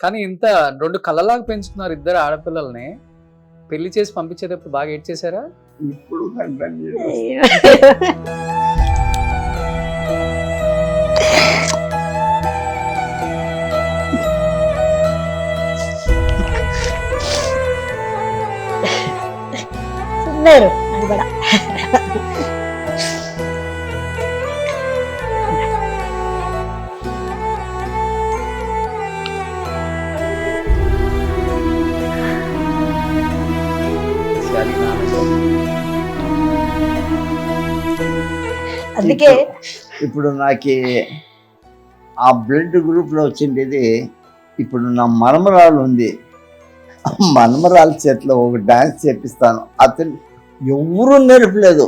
కానీ ఇంత 2 కళ్ళలాగా పెంచుతున్నారు ఇద్దరు ఆడపిల్లల్ని. పెళ్లి చేసి పంపించేటప్పుడు బాగా ఏడ్ చేశారా? ఇప్పుడు సుందరు అది కూడా అందుకే ఇప్పుడు నాకు ఆ బ్లడ్ గ్రూప్ లో వచ్చిండేది. ఇప్పుడు నా మనమరాలు ఉంది, మనమరాలు చేతిలో ఒక డాన్స్ చేపిస్తాను. అతను ఎవరు నేర్పలేదు,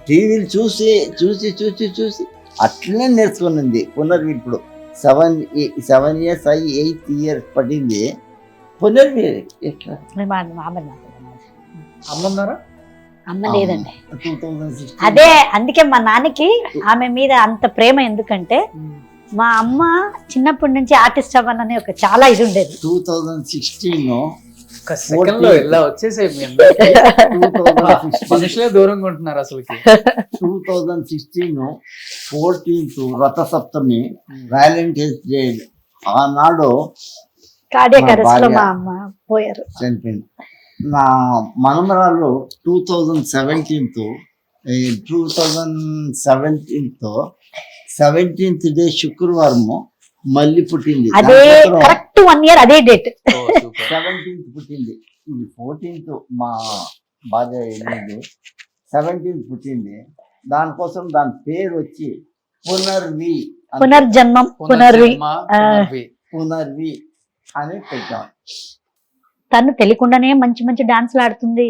టీవీలు చూసి చూసి చూసి చూసి అట్లనే నేర్చుకునింది. పునర్వి ఇప్పుడు 7 years అయ్యి 8th year పడింది. పునర్వి ఎట్లా అమ్మన్నారా? అమ్మ లేదండి. 2016 అదే అందుకే మా నాన్నకి ఆమె మీద అంత ప్రేమ. ఎందుకంటే మా అమ్మ చిన్నప్పటి నుంచి ఆర్టిస్ట్ అవ్వాలని ఒక చాలా ఇది ఉండేది. 2016 ఒక సెకండ్ లో ఇలా వచ్చేసాయి మీ అందరికీ. 2016 మనుషులే దూరంగా ఉంటున్నారు అసలుకి. 2016 14th రథసప్తమి, వ్యాలంటైన్స్ డే. ఆనాడు కార్డియాక్ అరెస్ట్ లో మా అమ్మ పోయారు. చనిపోయింది. నా మనమరాలు 2017 17th డే శుక్రవారము మళ్ళీ పుట్టింది. అదే కరెక్ట్ 1 year అదే డేట్. 17th పుట్టింది. ఇది 14th మా భార్య వెళ్ళింది. 17th పుట్టింది. దానికోసం దాని పేరు వచ్చి పునర్వి, పునర్జన్మం, పునర్వి పునర్వి అని పెట్టాం. తను తెలియకుండానే మంచి మంచి డాన్స్లు ఆడుతుంది.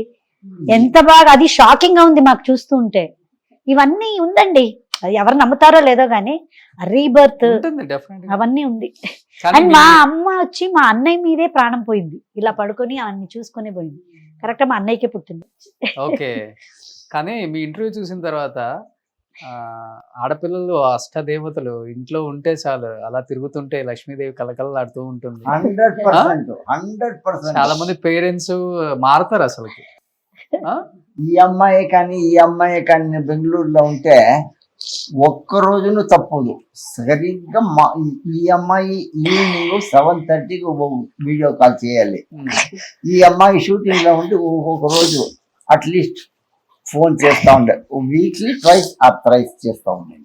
ఎంత బాగా, అది షాకింగ్ గా ఉంది మాకు చూస్తూ ఉంటే. ఇవన్నీ ఉందండి, అది ఎవరు నమ్ముతారో లేదో గానీ రీబర్త్ అవన్నీ ఉంది. అండ్ మా అమ్మ వచ్చి మా అన్నయ్య మీదే ప్రాణం పోయింది. ఇలా పడుకొని అవన్నీ చూసుకునే పోయింది. కరెక్ట్ మా అన్నయ్యకే పుట్టింది. ఓకే. కానీ మీ ఇంటర్వ్యూ చూసిన తర్వాత ఆడపిల్లలు అష్టదేవతలు ఇంట్లో ఉంటే చాలు, అలా తిరుగుతుంటే లక్ష్మీదేవి కలకలలాడుతూ ఉంటుంది. 100%. చాలా మంది పేరెంట్స్ మారుతారు అసలుకి. ఈ అమ్మాయి కానీ బెంగళూరులో ఉంటే ఒక్క రోజును తప్పదు. సరిగ్గా ఈ అమ్మాయి ఈవినింగ్ 7:30కి వీడియో కాల్ చేయాలి. ఈ అమ్మాయి షూటింగ్ లో ఉంటే ఒక్కొక్క రోజు అట్లీస్ట్ ఫోన్ చేస్తా ఉండే. వీక్లీ 2 or 3 చేస్తా ఉండే.